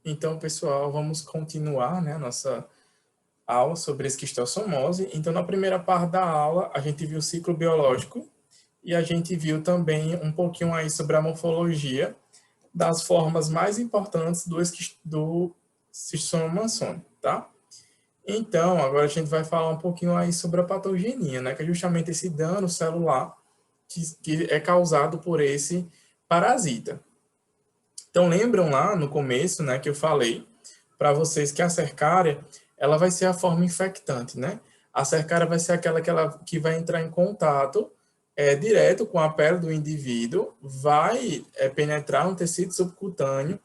Então, pessoal, vamos continuar, né, nossa aula sobre esquistossomose. Então, na primeira parte da aula, a gente viu o ciclo biológico e a gente viu também um pouquinho aí sobre a morfologia das formas mais importantes do esquistoma maçônico, tá? Então, agora a gente vai falar um pouquinho aí sobre a patogenia, né, que é justamente esse dano celular que é causado por esse parasita. Então, lembram lá no começo, né, que eu falei para vocês que a cercária, ela vai ser a forma infectante, né? A cercária vai ser aquela que vai entrar em contato direto com a pele do indivíduo, vai penetrar no tecido subcutâneo,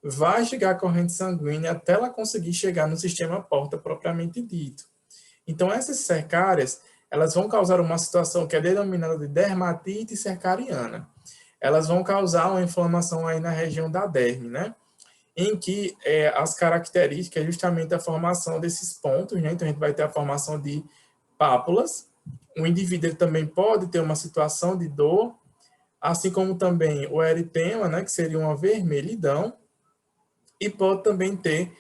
vai chegar a corrente sanguínea até ela conseguir chegar no sistema porta propriamente dito. Então, essas cercárias, elas vão causar uma situação que é denominada de dermatite cercariana. Elas vão causar uma inflamação aí na região da derme, né? Em que as características é justamente a formação desses pontos, né? Então, a gente vai ter a formação de pápulas. O indivíduo ele também pode ter uma situação de dor, assim como também o eritema, né? Que seria uma vermelhidão, e pode também ter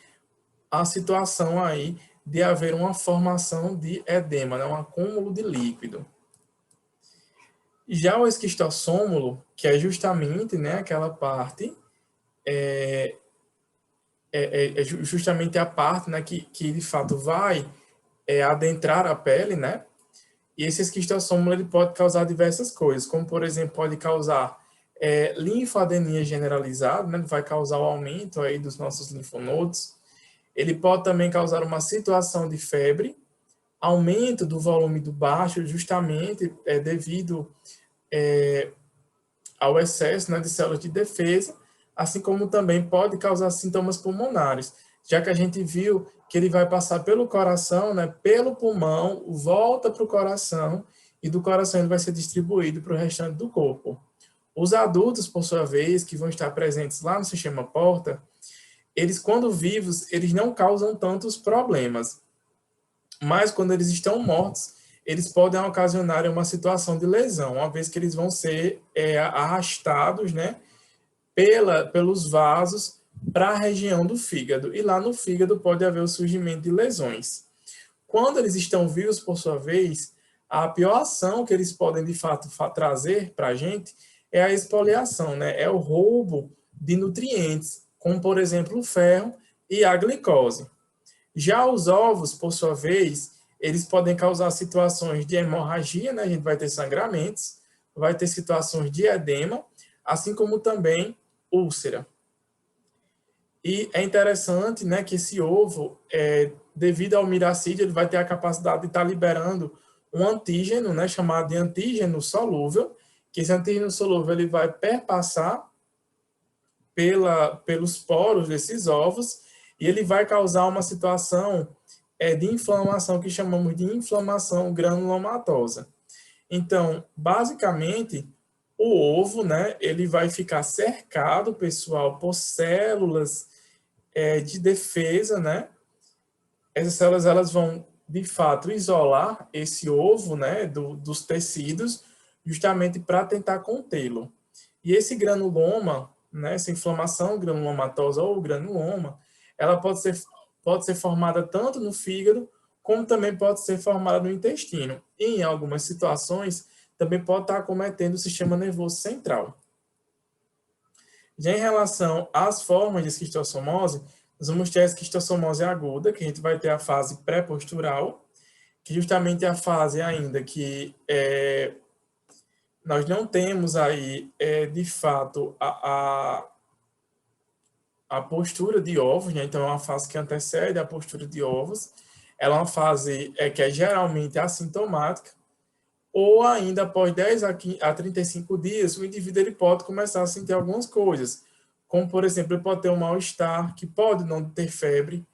a situação aí de haver uma formação de edema, né? Um acúmulo de líquido. Já o esquistossômulo, que é justamente, né, aquela parte justamente a parte, né, que de fato vai adentrar a pele, né? E esse esquistossômulo ele pode causar diversas coisas, como por exemplo pode causar linfadenia generalizada, né? Ele vai causar o aumento aí dos nossos linfonodos. Ele pode também causar uma situação de febre, aumento do volume do baixo, justamente devido ao excesso, né, de células de defesa, assim como também pode causar sintomas pulmonares, já que a gente viu que ele vai passar pelo coração, né, pelo pulmão, volta para o coração, e do coração ele vai ser distribuído para o restante do corpo. Os adultos, por sua vez, que vão estar presentes lá no sistema porta, eles, quando vivos, eles não causam tantos problemas, mas quando eles estão mortos, eles podem ocasionar uma situação de lesão, uma vez que eles vão ser arrastados, né, pelos vasos para a região do fígado. E lá no fígado pode haver o surgimento de lesões. Quando eles estão vivos, por sua vez, a pior ação que eles podem, de fato, trazer para a gente é a expoliação, né? É o roubo de nutrientes, como, por exemplo, o ferro e a glicose. Já os ovos, por sua vez, eles podem causar situações de hemorragia, né? A gente vai ter sangramentos, vai ter situações de edema, assim como também úlcera. E é interessante, né, que esse ovo, devido ao miracídio, ele vai ter a capacidade de estar liberando um antígeno, né, chamado de antígeno solúvel, que esse antígeno solúvel ele vai perpassar pelos poros desses ovos e ele vai causar uma situação de inflamação que chamamos de inflamação granulomatosa. Então, basicamente, o ovo, né, ele vai ficar cercado, pessoal, por células de defesa, né? Essas células elas vão, de fato, isolar esse ovo, né, dos tecidos, justamente para tentar contê-lo. E esse granuloma, né, essa inflamação granulomatosa ou granuloma, ela pode ser formada tanto no fígado, como também pode ser formada no intestino. E, em algumas situações, também pode estar acometendo o sistema nervoso central. Já em relação às formas de esquistossomose, nós vamos ter a esquistossomose aguda, que a gente vai ter a fase pré-postural, que justamente é a fase ainda que nós não temos aí, de fato, a postura de ovos, né? Então é uma fase que antecede a postura de ovos. Ela é uma fase que é geralmente assintomática, ou ainda após 10 a 35 dias, o indivíduo ele pode começar a sentir algumas coisas, como, por exemplo, ele pode ter um mal-estar, que pode não ter febre,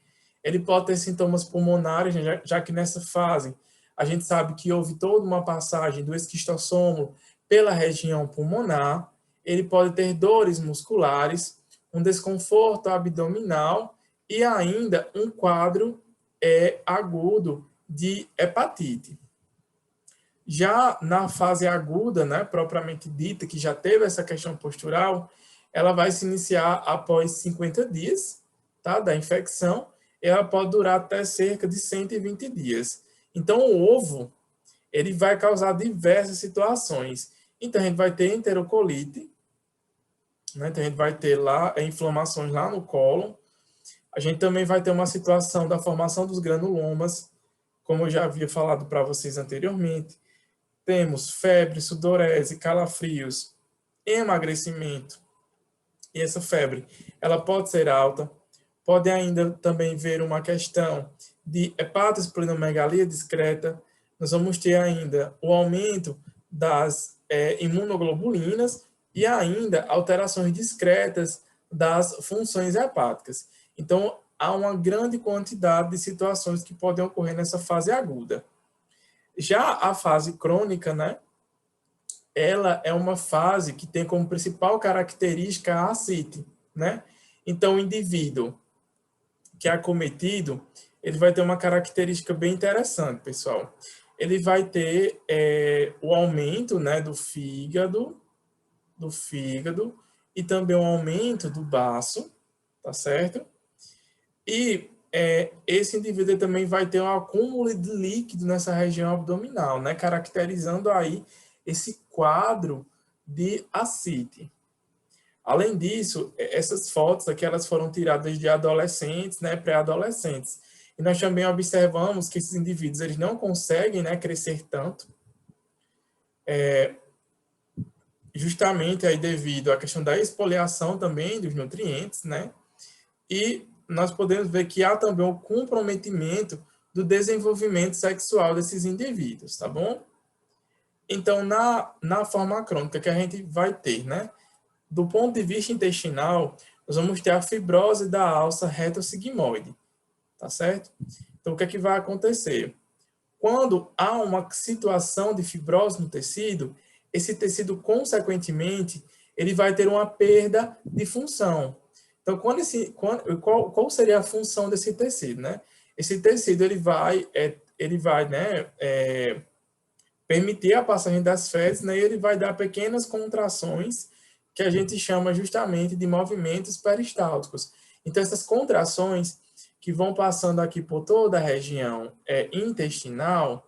ele pode ter sintomas pulmonares, né, já que nessa fase a gente sabe que houve toda uma passagem do esquistossômulo pela região pulmonar, ele pode ter dores musculares, um desconforto abdominal e ainda um quadro agudo de hepatite. Já na fase aguda, né, propriamente dita, que já teve essa questão postural, ela vai se iniciar após 50 dias, tá, da infecção, ela pode durar até cerca de 120 dias. Então, o ovo, ele vai causar diversas situações. Então, a gente vai ter enterocolite, né? Então, a gente vai ter lá inflamações lá no cólon. A gente também vai ter uma situação da formação dos granulomas, como eu já havia falado para vocês anteriormente. Temos febre, sudorese, calafrios, emagrecimento. E essa febre, ela pode ser alta. Pode ainda também ver uma questão de hepatosplenomegalia discreta. Nós vamos ter ainda o aumento das imunoglobulinas e ainda alterações discretas das funções hepáticas. Então, há uma grande quantidade de situações que podem ocorrer nessa fase aguda. Já a fase crônica, né? Ela é uma fase que tem como principal característica a ascite, né? Então, o indivíduo que é acometido, ele vai ter uma característica bem interessante, pessoal. Ele vai ter o aumento, né, do fígado e também o aumento do baço, tá certo? E esse indivíduo também vai ter um acúmulo de líquido nessa região abdominal, né, caracterizando aí esse quadro de ascite. Além disso, essas fotos aqui elas foram tiradas de adolescentes, né, pré-adolescentes. E nós também observamos que esses indivíduos eles não conseguem, né, crescer tanto, justamente aí devido à questão da exfoliação também dos nutrientes, né? E nós podemos ver que há também o comprometimento do desenvolvimento sexual desses indivíduos, tá bom? Então, na forma crônica que a gente vai ter, né? Do ponto de vista intestinal, nós vamos ter a fibrose da alça retossigmoide, tá certo? Então, o que é que vai acontecer? Quando há uma situação de fibrose no tecido, esse tecido, consequentemente, ele vai ter uma perda de função. Então, qual seria a função desse tecido, né? Esse tecido, ele vai, né, permitir a passagem das fezes, né, e ele vai dar pequenas contrações que a gente chama justamente de movimentos peristálticos. Então, essas contrações que vão passando aqui por toda a região intestinal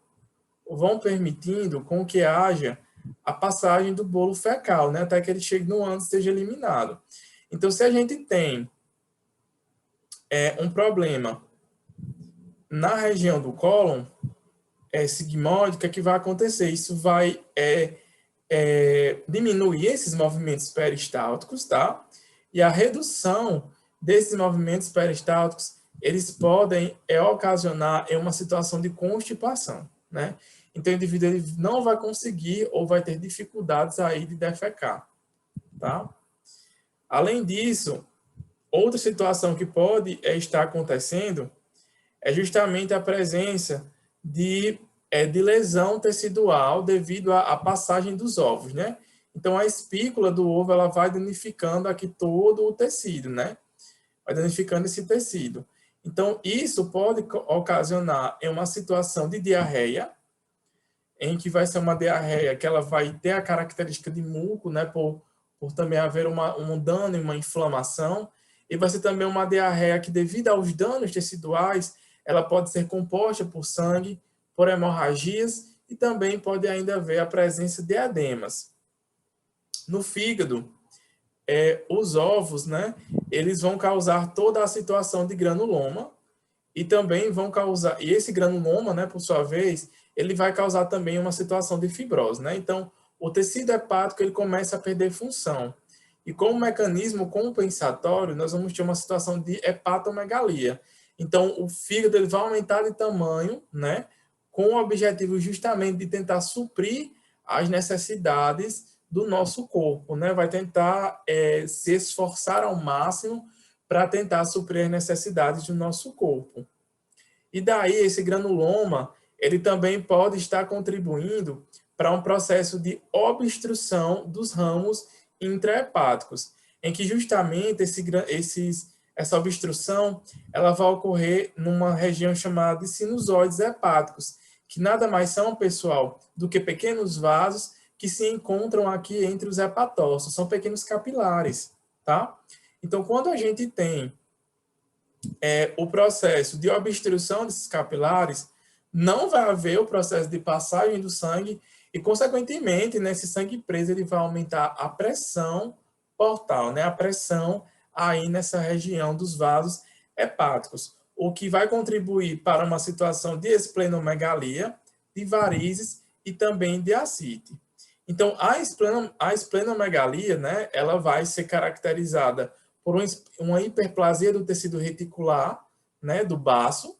vão permitindo com que haja a passagem do bolo fecal, né, até que ele chegue no ânus e seja eliminado. Então, se a gente tem um problema na região do cólon sigmoide, o que é que vai acontecer? Isso vai diminuir esses movimentos peristálticos, tá? E a redução desses movimentos peristálticos, eles podem ocasionar uma situação de constipação, né? Então, o indivíduo ele não vai conseguir ou vai ter dificuldades aí de defecar, tá? Além disso, outra situação que pode estar acontecendo é justamente a presença de lesão tecidual devido à passagem dos ovos, né? Então, a espícula do ovo, ela vai danificando aqui todo o tecido, né? Vai danificando esse tecido. Então, isso pode ocasionar uma situação de diarreia, em que vai ser uma diarreia que ela vai ter a característica de muco, né? Por também haver um dano e uma inflamação. E vai ser também uma diarreia que, devido aos danos teciduais, ela pode ser composta por sangue, por hemorragias e também pode ainda haver a presença de edemas. No fígado, os ovos, né, eles vão causar toda a situação de granuloma e também vão causar, e esse granuloma, né, por sua vez, ele vai causar também uma situação de fibrose, né? Então, o tecido hepático ele começa a perder função. E como mecanismo compensatório, nós vamos ter uma situação de hepatomegalia. Então, o fígado ele vai aumentar de tamanho, né? Com o objetivo justamente de tentar suprir as necessidades do nosso corpo, né? Vai tentar se esforçar ao máximo para tentar suprir as necessidades do nosso corpo. E daí, esse granuloma, ele também pode estar contribuindo para um processo de obstrução dos ramos intrahepáticos, em que justamente essa obstrução ela vai ocorrer numa região chamada de sinusoides hepáticos, que nada mais são, pessoal, do que pequenos vasos que se encontram aqui entre os hepatócitos, são pequenos capilares, tá? Então, quando a gente tem o processo de obstrução desses capilares, não vai haver o processo de passagem do sangue e, consequentemente, nesse sangue preso, ele vai aumentar a pressão portal, né? A pressão aí nessa região dos vasos hepáticos, o que vai contribuir para uma situação de esplenomegalia, de varizes e também de ascite. Então, a esplenomegalia, né, ela vai ser caracterizada por uma hiperplasia do tecido reticular, né, do baço.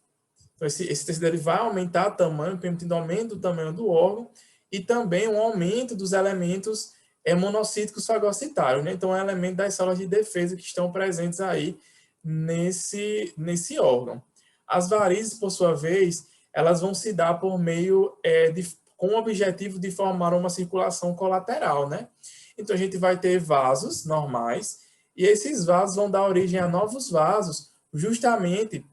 Então, esse tecido ele vai aumentar o tamanho, permitindo aumento do tamanho do órgão, e também um aumento dos elementos monocíticos fagocitários, né? Então, é um elemento das células de defesa que estão presentes aí nesse órgão. As varizes, por sua vez, elas vão se dar por meio com o objetivo de formar uma circulação colateral, né? Então, a gente vai ter vasos normais, e esses vasos vão dar origem a novos vasos, justamente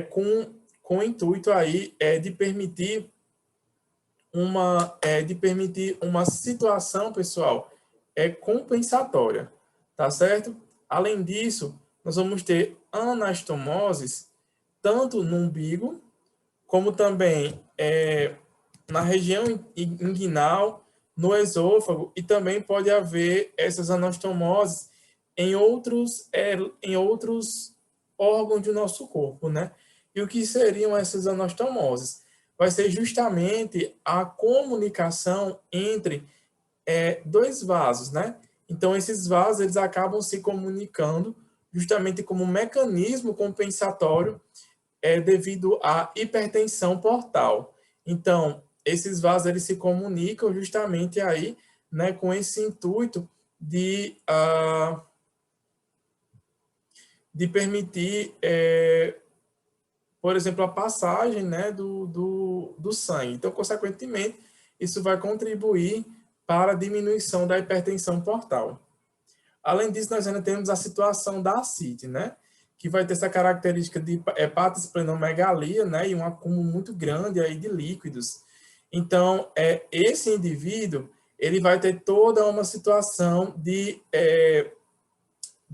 com o intuito aí de permitir uma situação, pessoal, compensatória, tá certo? Além disso, nós vamos ter anastomoses tanto no umbigo, como também na região inguinal, no esôfago, e também pode haver essas anastomoses em outros órgãos do nosso corpo, né? E o que seriam essas anastomoses? Vai ser justamente a comunicação entre dois vasos, né? Então, esses vasos, eles acabam se comunicando justamente como um mecanismo compensatório devido à hipertensão portal. Então, esses vasos, eles se comunicam justamente aí, né, com esse intuito de permitir, por exemplo, a passagem, né, do sangue. Então, consequentemente, isso vai contribuir para a diminuição da hipertensão portal. Além disso, nós ainda temos a situação da ascite, né, que vai ter essa característica de hepatosplenomegalia, né, e um acúmulo muito grande aí de líquidos. Então, esse indivíduo, ele vai ter toda uma situação de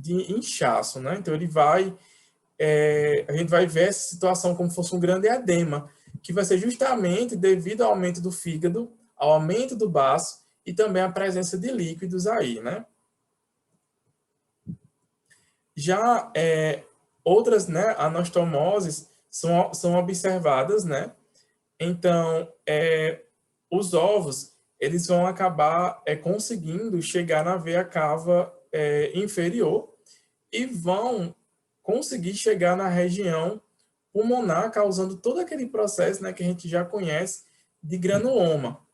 inchaço, né? Então, a gente vai ver essa situação como se fosse um grande edema, que vai ser justamente devido ao aumento do fígado, ao aumento do baço e também a presença de líquidos aí, né? Já outras, né, anastomoses são observadas, né? Então, os ovos, eles vão acabar conseguindo chegar na veia cava inferior e vão conseguir chegar na região pulmonar, causando todo aquele processo, né, que a gente já conhece de granuloma.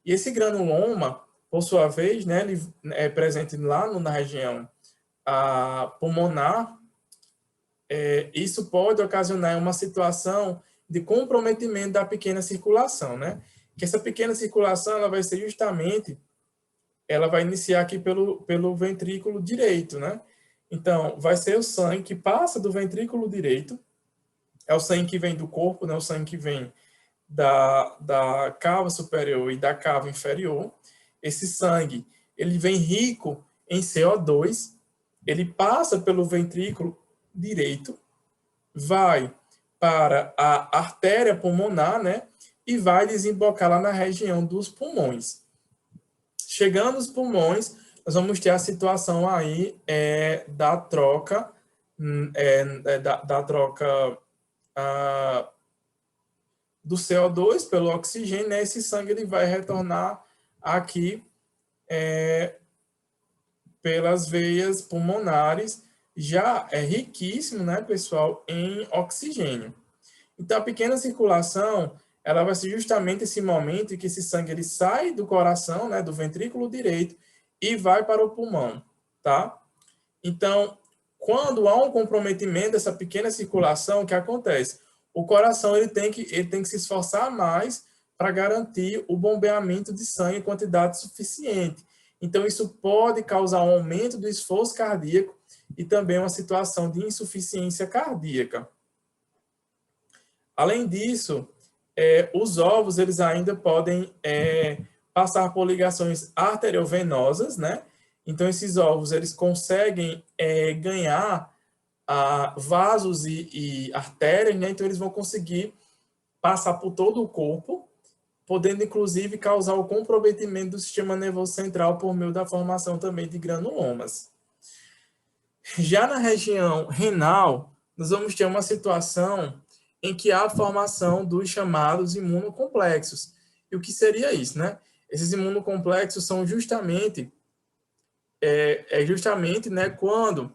E esse granuloma, por sua vez, né, ele é presente lá na região pulmonar. Isso pode ocasionar uma situação de comprometimento da pequena circulação, né? Que essa pequena circulação, ela vai ser justamente, ela vai iniciar aqui pelo ventrículo direito, né? Então, vai ser o sangue que passa do ventrículo direito, é o sangue que vem do corpo, né? O sangue que vem da cava superior e da cava inferior. Esse sangue, ele vem rico em CO2, ele passa pelo ventrículo direito, vai para a artéria pulmonar, né? E vai desembocar lá na região dos pulmões. Chegando aos pulmões, nós vamos ter a situação aí da troca, da troca do CO2 pelo oxigênio, né? Esse sangue ele vai retornar aqui pelas veias pulmonares, já é riquíssimo, né, pessoal, em oxigênio. Então, a pequena circulação, ela vai ser justamente esse momento em que esse sangue ele sai do coração, né, do ventrículo direito, e vai para o pulmão, tá? Então, quando há um comprometimento dessa pequena circulação, o que acontece? O coração ele tem que se esforçar mais para garantir o bombeamento de sangue em quantidade suficiente. Então, isso pode causar um aumento do esforço cardíaco e também uma situação de insuficiência cardíaca. Além disso, os ovos eles ainda podem passar por ligações arteriovenosas, né? Então, esses ovos eles conseguem ganhar vasos e artérias, né? Então eles vão conseguir passar por todo o corpo, podendo inclusive causar o comprometimento do sistema nervoso central por meio da formação também de granulomas. Já na região renal, nós vamos ter uma situação em que há a formação dos chamados imunocomplexos. E o que seria isso, né? Esses imunocomplexos são justamente né, quando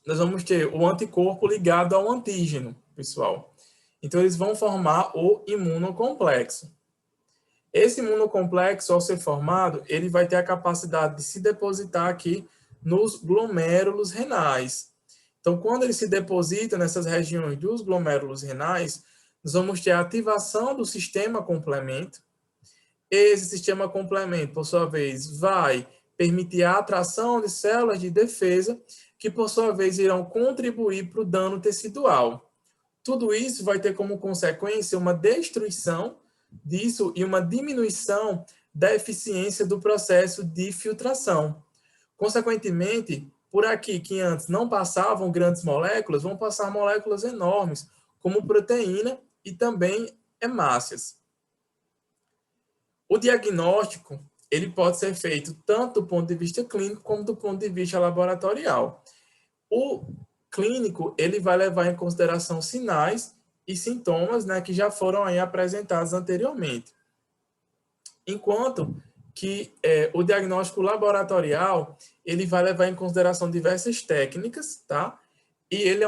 nós vamos ter o anticorpo ligado ao antígeno, pessoal. Então, eles vão formar o imunocomplexo. Esse imunocomplexo, ao ser formado, ele vai ter a capacidade de se depositar aqui nos glomérulos renais. Então, quando ele se deposita nessas regiões dos glomérulos renais, nós vamos ter a ativação do sistema complemento. Esse sistema complemento, por sua vez, vai permitir a atração de células de defesa, que, por sua vez, irão contribuir para o dano tecidual. Tudo isso vai ter como consequência uma destruição disso e uma diminuição da eficiência do processo de filtração. Consequentemente, por aqui que antes não passavam grandes moléculas, vão passar moléculas enormes, como proteína e também hemácias. O diagnóstico, ele pode ser feito tanto do ponto de vista clínico como do ponto de vista laboratorial. O clínico, ele vai levar em consideração sinais e sintomas, né, que já foram aí apresentados anteriormente. Enquanto que o diagnóstico laboratorial, ele vai levar em consideração diversas técnicas, tá? E ele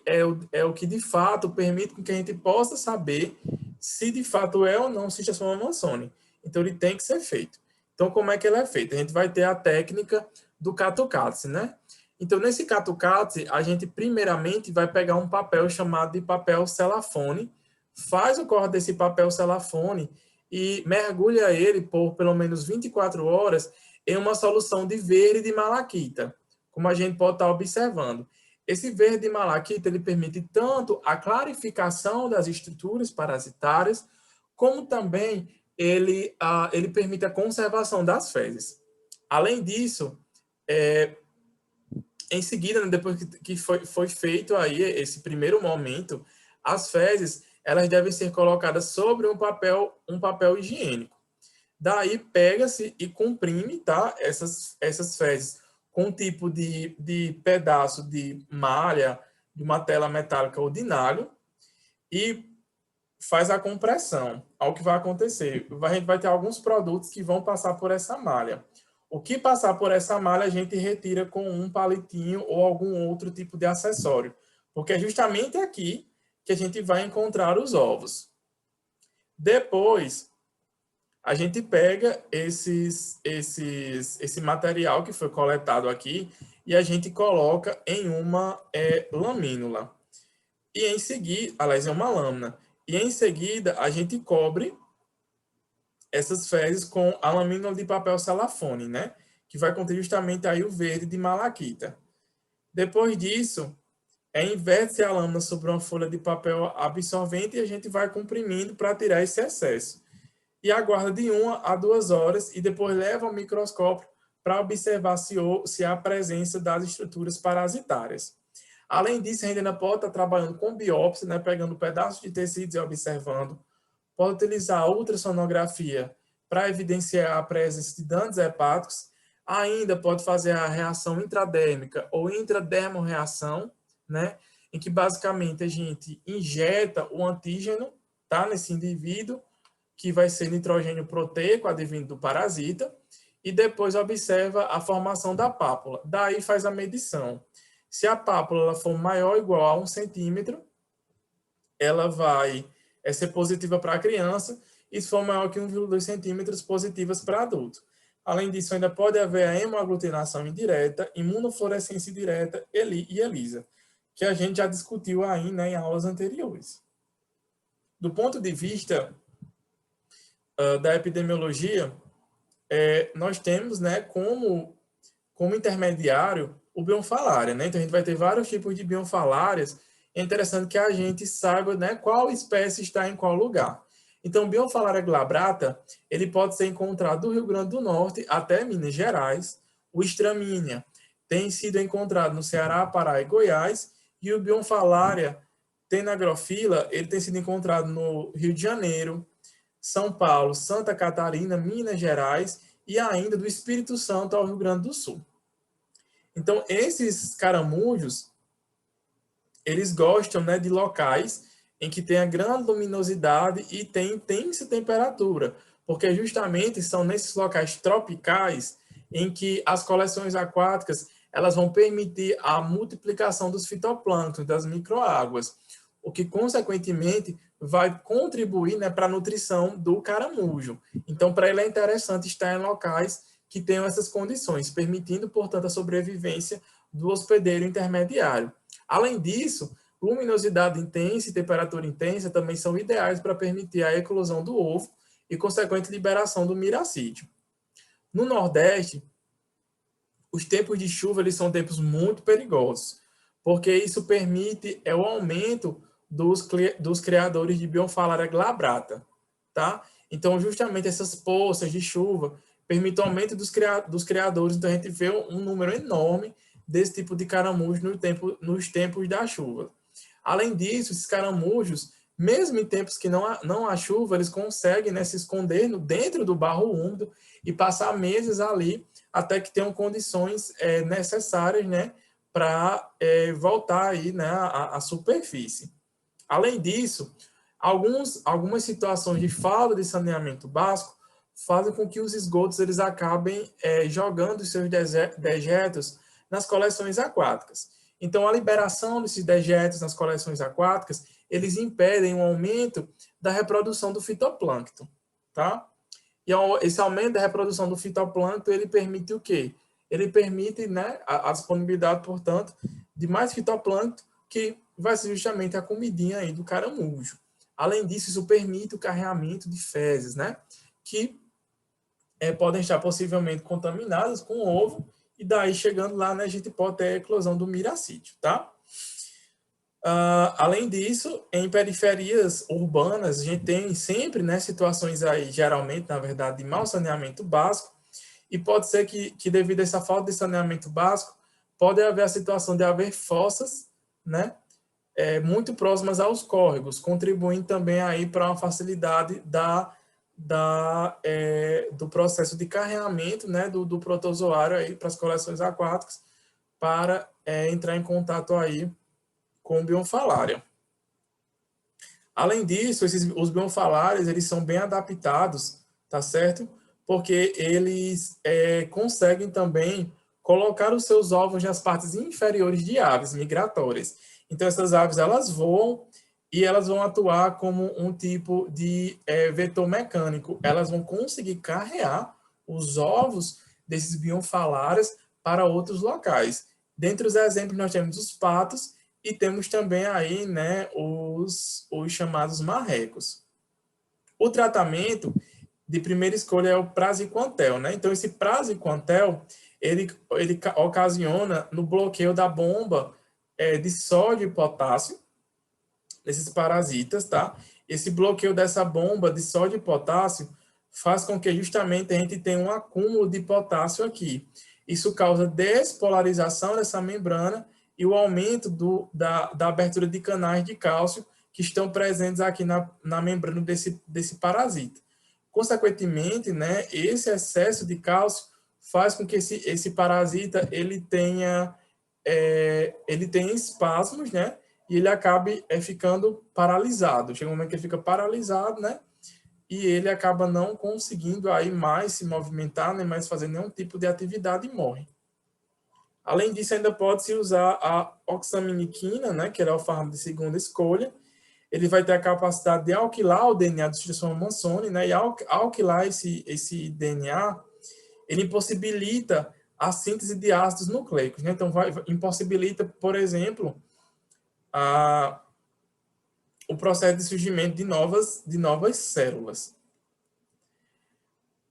é o que, de fato, permite que a gente possa saber se, de fato, é ou não cistosoma Manson. Então, ele tem que ser feito. Então, como é que ele é feito? A gente vai ter a técnica do Kato-Katsu, né? Então, nesse Kato-Katsu, a gente, primeiramente, vai pegar um papel chamado de papel celofane, faz o corte desse papel celofane e mergulha ele por pelo menos 24 horas em uma solução de verde de malaquita, como a gente pode estar observando. Esse verde de malaquita, ele permite tanto a clarificação das estruturas parasitárias, como também ele permite a conservação das fezes. Além disso, em seguida, né, depois que foi feito aí esse primeiro momento, as fezes elas devem ser colocadas sobre um papel higiênico. Daí pega-se e comprime, tá? Essas fezes com um tipo de pedaço de malha, de uma tela metálica ou de nalho, e faz a compressão. Ao que vai acontecer? A gente vai ter alguns produtos que vão passar por essa malha. O que passar por essa malha, a gente retira com um palitinho ou algum outro tipo de acessório, porque é justamente aqui que a gente vai encontrar os ovos. Depois, a gente pega esse material que foi coletado aqui e a gente coloca em uma lamínula. E em seguida, aliás, é uma lâmina. E em seguida, a gente cobre essas fezes com a lamínula de papel celofane, né? Que vai conter justamente aí o verde de malaquita. Depois disso, inverte-se a lâmina sobre uma folha de papel absorvente e a gente vai comprimindo para tirar esse excesso. E aguarda de 1 a 2 horas e depois leva ao microscópio para observar se há presença das estruturas parasitárias. Além disso, a gente ainda pode estar trabalhando com biópsia, né, pegando pedaços de tecidos e observando. Pode utilizar a ultrassonografia para evidenciar a presença de danos hepáticos. Ainda pode fazer a reação intradérmica ou intradermorreação, né, em que basicamente a gente injeta o antígeno, tá, nesse indivíduo, que vai ser nitrogênio proteico, advindo do parasita, e depois observa a formação da pápula. Daí faz a medição. Se a pápula for maior ou igual a 1 centímetro, ela vai ser positiva para a criança, e se for maior que 1,2 centímetros, positivas para adulto. Além disso, ainda pode haver a hemoaglutinação indireta, imunofluorescência indireta e ELISA, que a gente já discutiu aí, né, em aulas anteriores. Do ponto de vista da epidemiologia, nós temos, né, como intermediário o bionfalária, né? Então a gente vai ter vários tipos de bionfalárias. É interessante que a gente saiba, né, qual espécie está em qual lugar. Então, o bionfalária glabrata, ele pode ser encontrado do Rio Grande do Norte até Minas Gerais. O Stramínia tem sido encontrado no Ceará, Pará e Goiás, e o Bionfalaria tenagrofila, ele tem sido encontrado no Rio de Janeiro, São Paulo, Santa Catarina, Minas Gerais e ainda do Espírito Santo ao Rio Grande do Sul. Então, esses caramujos, eles gostam, né, de locais em que tenha grande luminosidade e tem intensa temperatura, porque justamente são nesses locais tropicais em que as coleções aquáticas elas vão permitir a multiplicação dos fitoplânctons, das microáguas, o que, consequentemente, vai contribuir, né, para a nutrição do caramujo. Então, para ele é interessante estar em locais que tenham essas condições, permitindo, portanto, a sobrevivência do hospedeiro intermediário. Além disso, luminosidade intensa e temperatura intensa também são ideais para permitir a eclosão do ovo e consequente liberação do miracídio. No Nordeste, os tempos de chuva eles são tempos muito perigosos, porque isso permite o aumento dos criadores de Bionfalaria glabrata, tá? Então, justamente essas poças de chuva permitem o aumento dos criadores, então a gente vê um número enorme desse tipo de caramujo nos tempos da chuva. Além disso, esses caramujos, mesmo em tempos que não há chuva, eles conseguem, né, se esconder dentro do barro úmido e passar meses ali até que tenham condições necessárias, né, para voltar aí, né, à superfície. Além disso, algumas situações de falta de saneamento básico fazem com que os esgotos eles acabem jogando os seus dejetos nas coleções aquáticas. Então, a liberação desses dejetos nas coleções aquáticas, eles impedem o aumento da reprodução do fitoplâncton, tá? E esse aumento da reprodução do fitoplâncton, ele permite o quê? Ele permite, né, a disponibilidade, portanto, de mais fitoplâncton, que vai ser justamente a comidinha aí do caramujo. Além disso, isso permite o carreamento de fezes, né, que podem estar possivelmente contaminadas com o ovo, e daí, chegando lá, né, a gente pode ter a eclosão do miracídio, tá? Além disso, em periferias urbanas, a gente tem sempre, né, situações aí, geralmente, na verdade, de mau saneamento básico, e pode ser que devido a essa falta de saneamento básico, pode haver a situação de haver fossas, né, muito próximas aos córregos, contribuindo também aí para uma facilidade do processo de carreamento, né, do protozoário aí para as coleções aquáticas, para entrar em contato aí com o Bionfalaria. Além disso, os Bionfalarias, eles são bem adaptados, tá certo? Porque eles conseguem também colocar os seus ovos nas partes inferiores de aves migratórias. Então, essas aves, elas voam e elas vão atuar como um tipo de vetor mecânico. Elas vão conseguir carrear os ovos desses Bionfalarias para outros locais. Dentre os exemplos, nós temos os patos e temos também aí, né, os chamados marrecos. O tratamento de primeira escolha é o praziquantel, né? Então, esse praziquantel, ele ocasiona no bloqueio da bomba de sódio e potássio, desses parasitas, tá? Esse bloqueio dessa bomba de sódio e potássio faz com que justamente a gente tenha um acúmulo de potássio aqui. Isso causa despolarização dessa membrana e o aumento da abertura de canais de cálcio que estão presentes aqui na membrana desse parasita. Consequentemente, né, esse excesso de cálcio faz com que esse parasita ele tenha espasmos, né, e ele acabe ficando paralisado. Chega um momento que ele fica paralisado, né, e ele acaba não conseguindo aí mais se movimentar, nem mais fazer nenhum tipo de atividade e morre. Além disso, ainda pode-se usar a oxaminiquina, né, que é o fármaco de segunda escolha. Ele vai ter a capacidade de alquilar o DNA do Schistosoma mansoni, né, e ao alquilar esse DNA, ele impossibilita a síntese de ácidos nucleicos, né? Então, impossibilita, por exemplo, o processo de surgimento de novas células.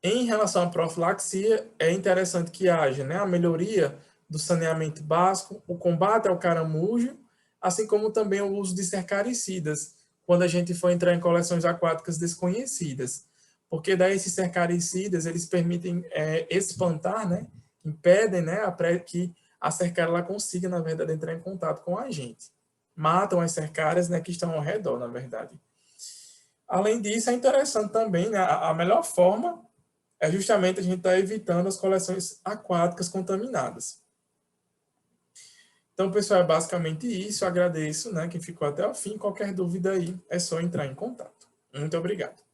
Em relação à profilaxia, é interessante que haja, né, a melhoria do saneamento básico, o combate ao caramujo, assim como também o uso de cercaricidas, quando a gente for entrar em coleções aquáticas desconhecidas. Porque daí esses cercaricidas, eles permitem espantar, né, impedem, né, que a cercária ela consiga, na verdade, entrar em contato com a gente. Matam as cercárias, né, que estão ao redor, na verdade. Além disso, é interessante também, né, a melhor forma é justamente a gente estar evitando as coleções aquáticas contaminadas. Então, pessoal, é basicamente isso. Eu agradeço, né, quem ficou até o fim. Qualquer dúvida aí, é só entrar em contato. Muito obrigado.